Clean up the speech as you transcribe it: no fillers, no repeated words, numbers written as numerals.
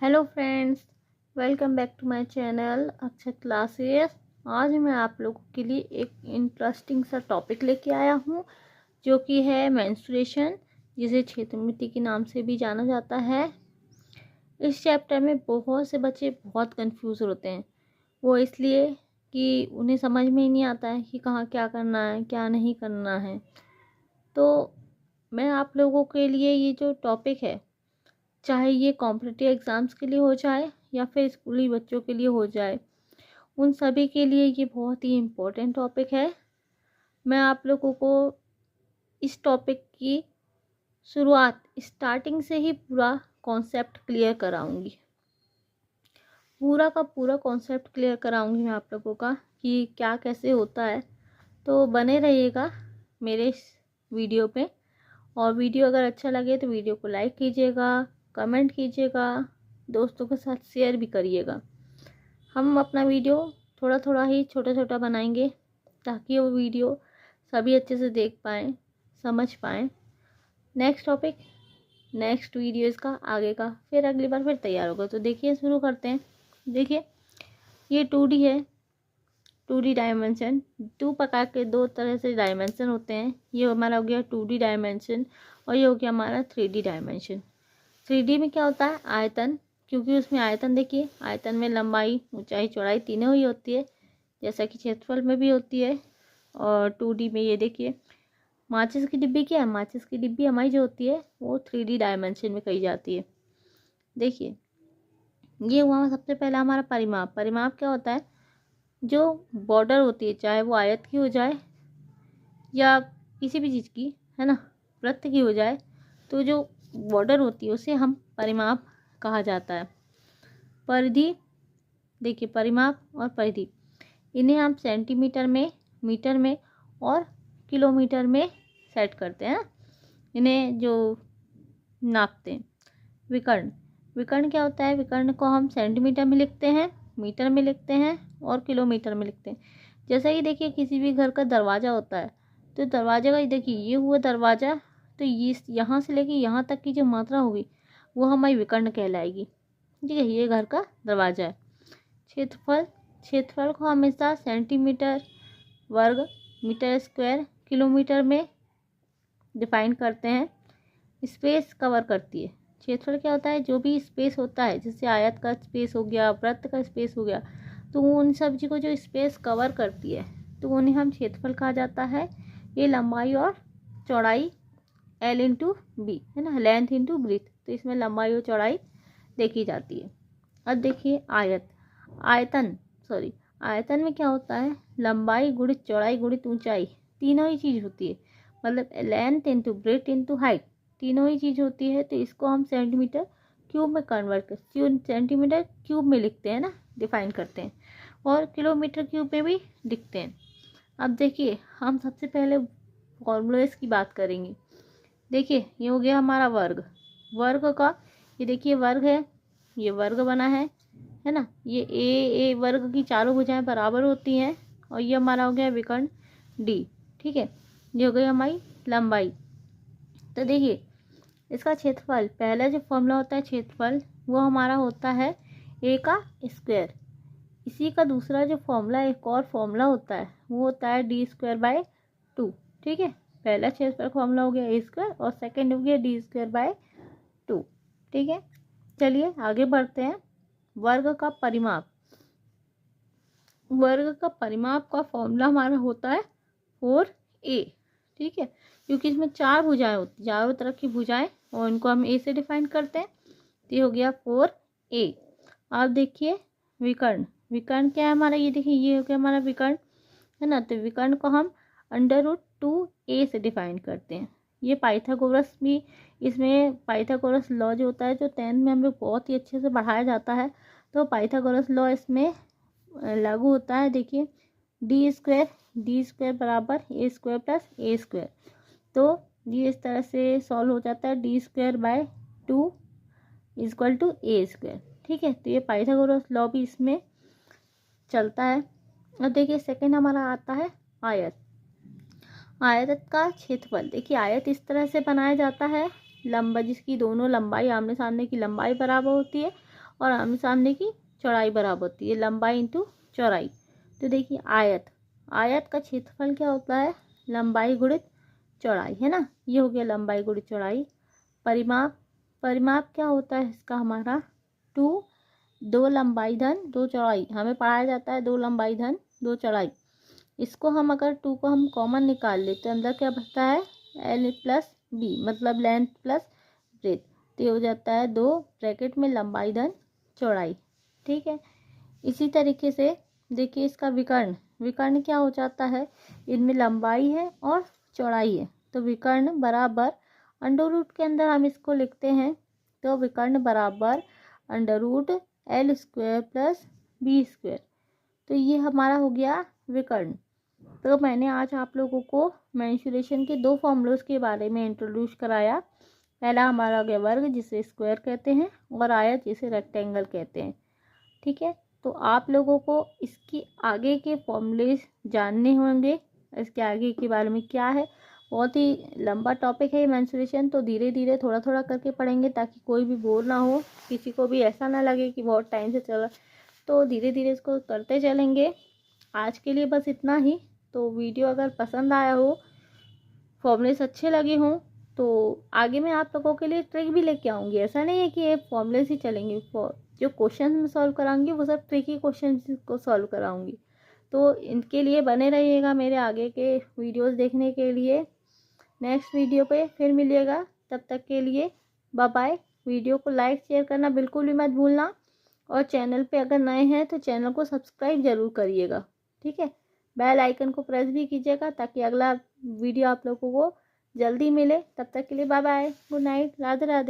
Hello friends, welcome back to my channel Akshar classes. आज मैं आप लोगों के लिए एक इंटरेस्टिंग सा टॉपिक लेके आया हूँ जो कि है मेंस्ट्रुएशन, जिसे क्षेत्रमिति के नाम से भी जाना जाता है। इस चैप्टर में बहुत से बच्चे बहुत कंफ्यूज होते हैं। वो इसलिए कि उन्हें समझ में ही नहीं आता है कि कहाँ क्या करना है, क्या नहीं करना है। तो मैं आप लोगों के लिए ये जो टॉपिक है, चाहे ये कॉम्पिटिटिव एग्ज़ाम्स के लिए हो जाए या फिर स्कूली बच्चों के लिए हो जाए, उन सभी के लिए ये बहुत ही इम्पोर्टेंट टॉपिक है। मैं आप लोगों को इस टॉपिक की शुरुआत स्टार्टिंग से ही पूरा कॉन्सेप्ट क्लियर कराऊंगी। पूरा का पूरा कॉन्सेप्ट क्लियर कराऊंगी मैं आप लोगों का कि क्या कैसे होता है। तो बने रहिएगा मेरे इस वीडियो पे। और वीडियो अगर अच्छा लगे तो वीडियो को लाइक कीजिएगा, कमेंट कीजिएगा, दोस्तों के साथ शेयर भी करिएगा। हम अपना वीडियो थोड़ा थोड़ा ही छोटा छोटा बनाएंगे ताकि वो वीडियो सभी अच्छे से देख पाएँ, समझ पाएँ। नेक्स्ट टॉपिक, नेक्स्ट वीडियो इसका आगे का फिर अगली बार फिर तैयार होगा। तो देखिए, शुरू करते हैं। देखिए, ये 2D है, 2D डायमेंशन। दो प्रकार के, दो तरह से डायमेंशन होते हैं। ये हमारा हो गया 2D डायमेंशन और ये हो गया हमारा 3D डायमेंशन। 3D में क्या होता है? आयतन, क्योंकि उसमें आयतन, देखिए आयतन में लंबाई, ऊंचाई, चौड़ाई तीनों ही होती है, जैसा कि क्षेत्रफल में भी होती है। और 2D में ये देखिए, माचिस की डिब्बी, क्या है? माचिस की डिब्बी हमारी जो होती है वो 3D डायमेंशन में कही जाती है। देखिए, ये हुआ सबसे पहला हमारा परिमाप। परिमाप क्या होता है? जो बॉर्डर होती है, चाहे वो आयत की हो जाए या किसी भी चीज़ की, है ना, वृत्त की हो जाए, तो जो बॉर्डर होती है उसे हम परिमाप कहा जाता है। परिधि, देखिए परिमाप और परिधि, इन्हें हम सेंटीमीटर में, मीटर में और किलोमीटर में सेट करते हैं, इन्हें जो नापते हैं। विकर्ण, विकर्ण क्या होता है? विकर्ण को हम सेंटीमीटर में लिखते हैं, मीटर में लिखते हैं और किलोमीटर में लिखते हैं। जैसा कि देखिए, किसी भी घर का दरवाज़ा होता है, तो दरवाजे का देखिए, ये हुआ दरवाज़ा, तो ये यहाँ से लेके यहाँ तक की जो मात्रा होगी वो हमारी विकर्ण कहलाएगी। ठीक है, ये घर का दरवाज़ा है। क्षेत्रफल, क्षेत्रफल को हमेशा सेंटीमीटर वर्ग, मीटर स्क्वायर, किलोमीटर में डिफाइन करते हैं। स्पेस कवर करती है। क्षेत्रफल क्या होता है? जो भी स्पेस होता है, जैसे आयत का स्पेस हो गया, वृत्त का स्पेस हो गया, तो उन सब चीज़ को जो स्पेस कवर करती है तो उन्हें हम क्षेत्रफल कहा जाता है। ये लंबाई और चौड़ाई L इंटू बी, है ना, लेंथ इंटू ब्रीथ, तो इसमें लंबाई और चौड़ाई देखी जाती है। अब देखिए आयत, आयतन, सॉरी, आयतन में क्या होता है? लंबाई गुणित चौड़ाई गुणित ऊंचाई, तीनों ही चीज़ होती है। मतलब length into breadth into height, तीनों ही चीज़ होती है। तो इसको हम सेंटीमीटर क्यूब में कन्वर्ट कर, सेंटीमीटर क्यूब में लिखते हैं ना, डिफाइन करते हैं, और किलोमीटर क्यूब में भी लिखते हैं। अब देखिए, हम सबसे पहले फॉर्मूलेस की बात करेंगे। देखिए, ये हो गया हमारा वर्ग, वर्ग का, ये देखिए वर्ग है, ये वर्ग बना है ना। ये ए वर्ग की चारों भुजाएं बराबर होती हैं। और ये हमारा हो गया विकर्ण डी। ठीक है, ये हो गई हमारी लंबाई। तो देखिए, इसका क्षेत्रफल, पहला जो फॉर्मूला होता है क्षेत्रफल, वो हमारा होता है ए का स्क्वायर। इसी का दूसरा जो फॉर्मूला, एक और फॉर्मूला होता है, वो होता है डी स्क्वायर बाय 2। ठीक है, पहला क्षेत्रफल फॉर्मूला हो गया ए स्क्वायर और सेकेंड हो गया डी स्क्वायर बाय 2। ठीक है, चलिए आगे बढ़ते हैं। वर्ग का परिमाप, वर्ग का परिमाप का फॉर्मूला हमारा होता है 4a। ठीक है, क्योंकि इसमें चार भुजाएं होती, चारों तरफ की भुजाएं, और इनको हम ए से डिफाइन करते हैं। तो ये हो गया 4a। अब देखिए विकर्ण, विकर्ण क्या है हमारा? ये देखिए, ये हो गया हमारा विकर्ण, है ना। तो विकर्ण को हम √2a से डिफाइन करते हैं। ये पाइथागोरस भी, इसमें पाइथागोरस लॉ जो होता है, जो 10th में हमें बहुत ही अच्छे से पढ़ाया जाता है, तो पाइथागोरस लॉ इसमें लागू होता है। देखिए, डी स्क्वायर बराबर a square plus a square, तो ये इस तरह से सॉल्व हो जाता है। D square by 2 equal to a square. ठीक है, तो ये पाइथागोरस लॉ भी इसमें चलता है। अब देखिए, सेकंड हमारा आता है आयत। आयत का क्षेत्रफल, देखिए आयत इस तरह से बनाया जाता है, लंबा, जिसकी दोनों लंबाई, आमने सामने की लंबाई बराबर होती है और आमने सामने की चौड़ाई बराबर होती है, लंबाई इंटू चौड़ाई। तो देखिए आयत का क्षेत्रफल क्या होता है, लंबाई गुणित चौड़ाई, है ना। ये हो गया लंबाई गुणित चौड़ाई। परिमाप क्या होता है इसका हमारा 2, 2 लंबाई धन 2 चौड़ाई। हमें पढ़ाया जाता है 2 लंबाई धन 2 चौड़ाई। इसको हम अगर 2 को हम कॉमन निकाल ले तो अंदर क्या बचता है, L प्लस B, मतलब लेंथ प्लस ब्रेथ। तो ये हो जाता है 2 ब्रैकेट में लंबाई धन चौड़ाई। ठीक है। इसी तरीके से देखिए इसका विकर्ण क्या हो जाता है, इनमें लंबाई है और चौड़ाई है, तो विकर्ण बराबर अंडर रूट के अंदर हम इसको लिखते हैं, तो विकर्ण बराबर under root L square plus B square. तो ये हमारा हो गया विकर्ण। तो मैंने आज आप लोगों को मेंसुरेशन के 2 फॉर्मूलोज के बारे में इंट्रोड्यूस कराया। पहला हमारा हो गया वर्ग, जिसे स्क्वायर कहते हैं, और आयत, जिसे रेक्टेंगल कहते हैं। ठीक है। तो आप लोगों को इसके आगे के फॉर्मूले जानने होंगे, इसके आगे के बारे में क्या है। बहुत ही लंबा टॉपिक है मेंसुरेशन, तो धीरे धीरे थोड़ा थोड़ा करके पढ़ेंगे ताकि कोई भी बोर ना हो, किसी को भी ऐसा ना लगे कि बहुत टाइम से चला। तो धीरे धीरे इसको करते चलेंगे। आज के लिए बस इतना ही। तो वीडियो अगर पसंद आया हो, फॉर्मूलेस अच्छे लगे हों, तो आगे मैं आप लोगों के लिए ट्रिक भी लेके आऊँगी। ऐसा नहीं है कि ये फॉर्मूलेस ही चलेंगे, जो क्वेश्चन मैं सॉल्व कराऊंगी वो सब ट्रिकी क्वेश्चन को सॉल्व कराऊंगी। तो इनके लिए बने रहिएगा मेरे आगे के वीडियोस देखने के लिए। नेक्स्ट वीडियो पे फिर मिलिएगा, तब तक के लिए बाय बाय। वीडियो को लाइक शेयर करना बिल्कुल भी मत भूलना, और चैनल पे अगर नए हैं तो चैनल को सब्सक्राइब ज़रूर करिएगा। ठीक है। बेल आइकन को प्रेस भी कीजिएगा ताकि अगला वीडियो आप लोगों को जल्दी मिले। तब तक के लिए bye bye, good night, Radhe Radhe.